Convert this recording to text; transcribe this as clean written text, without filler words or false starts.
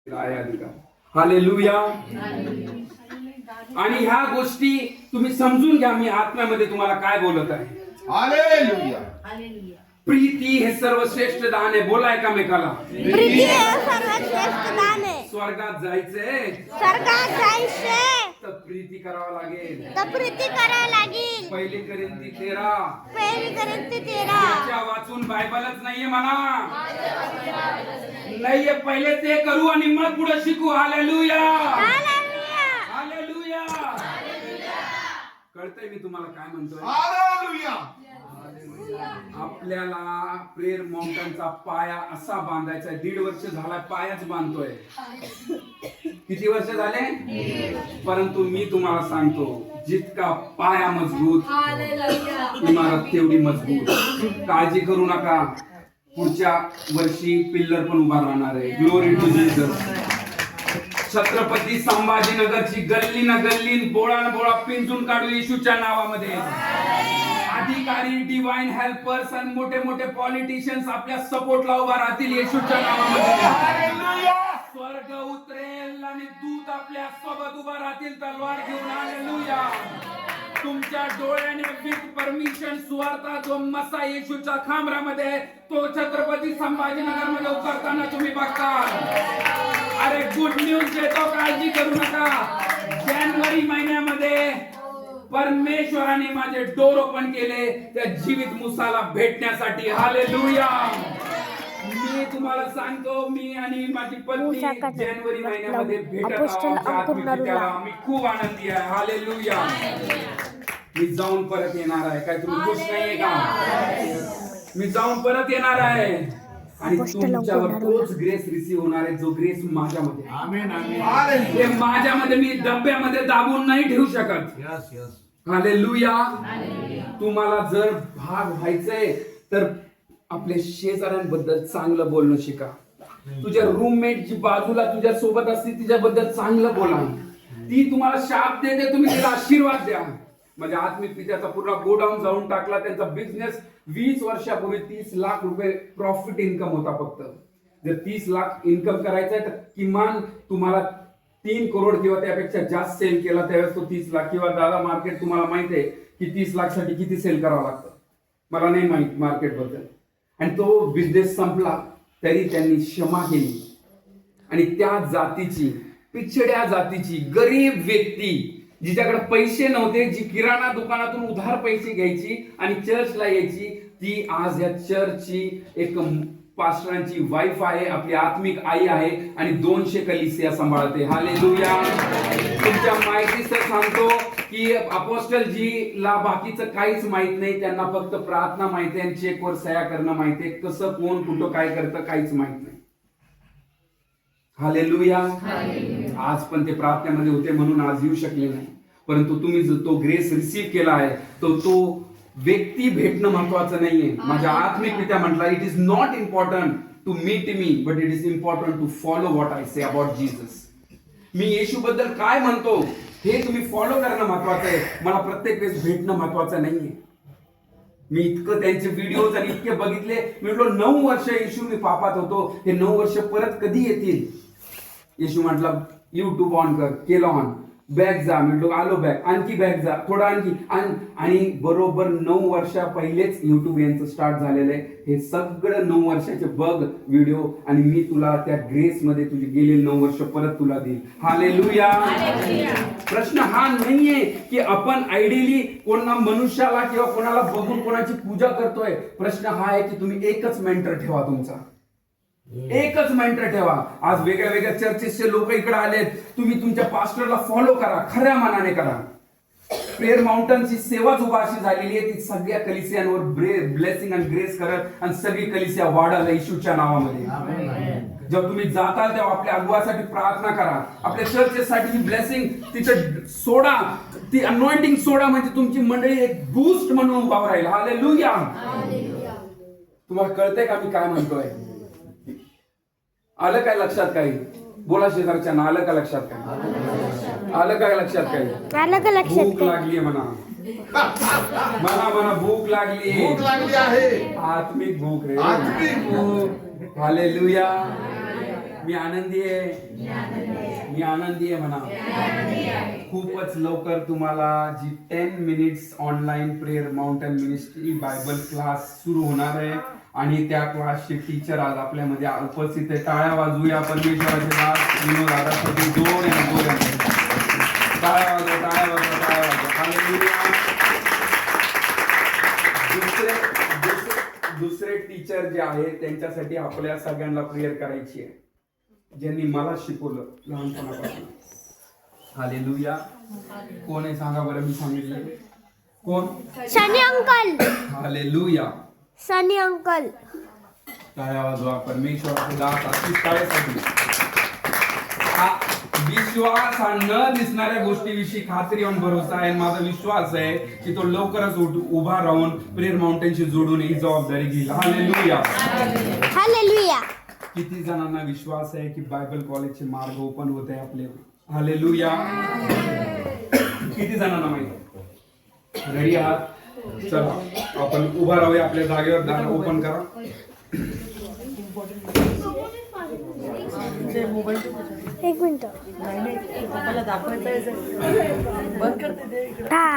Hallelujah. आणि ह्या गोष्टी तुम्ही समजून घ्या. मी आत्म्यामध्ये तुम्हाला काय बोलत आहे. हालेलुया. प्रीती हे सर्वश्रेष्ठ दान आहे. बोला एकामेकाला. प्रीती हे सर्वश्रेष्ठ दान आहे. स्वर्गात जायचंय स्वर्गात जायचंय तर प्रीती करावं लागेल. तर प्रीती करावी लागेल. पहिली करिंथी 13 पहिली करिंथी 13 वाचून बायबलच नाहीये म्हणा. नाहीये, पहिले ते करू आणि मग पुढे शिकू. हालेलुया. हालेलुया. कळतंय मी तुम्हाला काय म्हणतोय. हालेलुया. आपल्याला प्रेयर माउंटनचा पाया असा बांधायचा आहे. 1.5 वर्ष झाला पायाच बांधतोय. किती वर्ष झाले. परंतु मी तुम्हाला सांगतो, जितका पाया मजबूत इमारत तेवढी मजबूत. काळजी करू नका, पुढच्या वर्षी पिल्लर पण उभा राहणार आहे. Glory to Jesus. छत्रपती संभाजीनगरची गल्ली ना गल्ली बोळा न बोळा पिंजून काढू येशूच्या नावामध्ये. अधिकारी, डिवाइन हेल्पर्स आणि मोठे मोठे पॉलिटिशियन्स आपल्या सपोर्टला उभा राहतील येशूच्या नावामध्ये. स्वर्ग उतरेल आणि दूत आपल्या सोबत उभा राहतील तलवार घेऊन. हालेलुया. तुमच्या डोळ्याने विथ परमिशन सुवार्ता जो मसा येशूच्या खांबरामध्ये तो छत्रपती संभाजीनगर मध्ये उतरताना तुम्ही बघता. अरे गुड न्यूज देतो, काळजी करू नका. जानेवारी महिन्यामध्ये परमेश्वराने माझे डोर ओपन केले त्या जीवित मुसाला भेटण्यासाठी. हालेलुया. मी तुम्हाला सांगतो, मी आणि माझी पत्नी जानेवारी महिन्यामध्ये भेटत आहोत. आम्ही खूप आनंदी आहे. हालेलुया. मी जाऊन परत येणार आहे. काय तुम्ही खुश नाहीये का. मी जाऊन परत येणार आहे आणि तुमच्यावर तोच ग्रेस रिसीव होणार आहे जो ग्रेस माझ्यामध्ये. आमेन. आमेन. हे माझ्यामध्ये मी डब्यामध्ये दाबून नाही ठेवू शकत. Yes yes. हालेलुया. तुम्हाला जर भाग व्हायचंय तर आपल्या शेजाऱ्यांबद्दल चांगलं बोलणं शिका. तुझ्या रूममेट जी बाजूला तुझ्या सोबत असते तिच्याबद्दल चांगलं बोला. ती तुम्हाला शाप देते, तुम्ही तिला आशीर्वाद द्या. म्हणजे आत्मिक पित्याचा पूर्ण गोडाऊन जाऊन टाकला. त्यांचा बिझनेस 20 वर्षापूर्वी 30 लाख रुपये प्रॉफिट इन्कम होता फक्त. जर 30 लाख इन्कम करायचा तर किमान तुम्हाला 3 करोड किंवा त्यापेक्षा जास्त सेल केला त्यावेळेस तो 30 लाख. किंवा दादा मार्केट तुम्हाला माहित आहे की 30 लाख साठी किती सेल करावं लागतं. मला नाही माहित मार्केट बद्दल. आणि तो बिझनेस संपला तरी त्यांनी क्षमा केली. आणि त्या जातीची, पिछड्या जातीची गरीब व्यक्ती जिच्याकडे पैसे नव्हते, जी किराणा दुकानातून उधार पैसे घ्यायची आणि चर्चला यायची, ती आज या चर्चची एक पास्टरांची वाईफ आहे, आपली आत्मिक आई आहे आणि 200 कलिसिया सांभाळते. हालेलुया. तुमच्या माहितीचं सांगतो की अपोस्टल जी ला बाकीचं काहीच माहित नाही. त्यांना फक्त प्रार्थना माहिती आहे, चेकवर सह्या करणं माहिती आहे. कसं कोण कुठं काय करतं काहीच माहित नाही. हालेलुया. आज पण ते प्रार्थनेमध्ये होते म्हणून आज येऊ शकले नाही. परंतु तुम्ही जो तो ग्रेस रिसीव्ह केला आहे तो व्यक्ती भेटणं महत्वाचं नाहीये. माझ्या आत्मिक पित्या म्हटला, it is not important to meet me but it is important to follow what I say about Jesus. मी येशू बद्दल काय म्हणतो हे तुम्ही फॉलो करणं महत्वाचं आहे. मला प्रत्येक वेळेस भेटणं महत्वाचं नाहीये. मी इतकं त्यांचे व्हिडिओज आणि इतके बघितले. मी म्हटलो 9 वर्ष येशू मी पापात होतो, हे 9 वर्ष परत कधी येतील. येशू म्हटला युट्यूब ऑन कर. केलं ऑन. बॅग जा. म्हटलो आलो बॅग. आणखी बॅग जा. थोडं आणखी. आणि बरोबर 9 वर्षा पहिलेच युट्यूब यांचं स्टार्ट झालेलं आहे. हे सगळं 9 वर्षाचे बघ व्हिडिओ आणि मी तुला त्या ग्रेस मध्ये तुझे गेलेले 9 वर्ष परत तुला देईल. हालेलुया. प्रश्न हा नाहीये की आपण आयडियली कोणा मनुष्याला किंवा कोणाला बघून कोणाची पूजा करतोय. प्रश्न हा आहे की तुम्ही एकच मेंटर ठेवा. तुमचा एकच मेंटर ठेवा. आज वेगळ्या वेगळ्या चर्चेसचे लोक इकडे आलेत. तुम्ही तुमच्या पास्टरला फॉलो करा, खऱ्या मनाने करा. प्रेयर माउंटनची सेवाच उभा अशी झालेली आहे ती सगळ्या कलिसियांवर ब्लेसिंग आणि ग्रेस करत आणि सगळी कलिसिया वाढायला येशूच्या नावामध्ये. जेव्हा तुम्ही जाताल तेव्हा आपल्या अगुवासाठी प्रार्थना करा. आपल्या चर्चेसाठी ब्लेसिंग तिथं सोडा. ती अनॉइंटिंग सोडा म्हणजे तुमची मंडळी एक बूस्ट म्हणून उभा राहील. हालेलुया. तुम्हाला कळतंय का मी काय म्हणतोय. आलं काय लक्षात काही. बोला शेजारच्या ना, आलं का लक्षात काय. आलं काय लक्षात काही. आलं का लक्षात. भूक लागली म्हणा. म्हणा भूक लागली. भूक लागली आहे. आत्मिक भूक रे. आत्मिक भूक. हालेलुया. मी आनंदी आहे. मी आनंदी आहे म्हणा. खूपच लवकर तुम्हाला जी 10 minutes online prayer mountain ministry Bible class सुरू होणार आहे आणि त्या क्लासचे टीचर आज आपल्यामध्ये उपस्थित आहे. टाळ्या वाजवूया परमेश्वराचे दास विनोद दादासाठी जोराने. टाळ्या वाजवा, टाळ्या वाजवा, टाळ्या वाजवा. हालेलुया. दुसरे टीचर जे आहेत त्यांच्यासाठी आपल्या सगळ्यांना प्रेयर करायची आहे, ज्यांनी मला शिकवलं लहानपणापासून. हालेलुया. कोण आहे सांगा बरं. मी सांगितलं कोण? सनी अंकल. हालेलुया. सनी अंकल. टाळ्या वाजवा परमेश्वराचे दास आशिष टाळ्यासाठी. हा विश्वास हा न दिसणाऱ्या गोष्टीविषयी खात्री आणि भरोसा आहे. माझा विश्वास आहे की तो लवकरच उभा राहून प्रेयर माउंटेनशी जोडून ही जबाबदारी घेईल. हालेलुया. हालेलुया. किती जणांना विश्वास आहे की बायबल कॉलेजचे मार्ग ओपन होत आहे आपले? हालेलुया. किती जणांना माहिती? रेडी आहात? चला आपण उभा राहूया आपल्या जागेवर. दार ओपन करा. एक मिनिट. दाखवायचं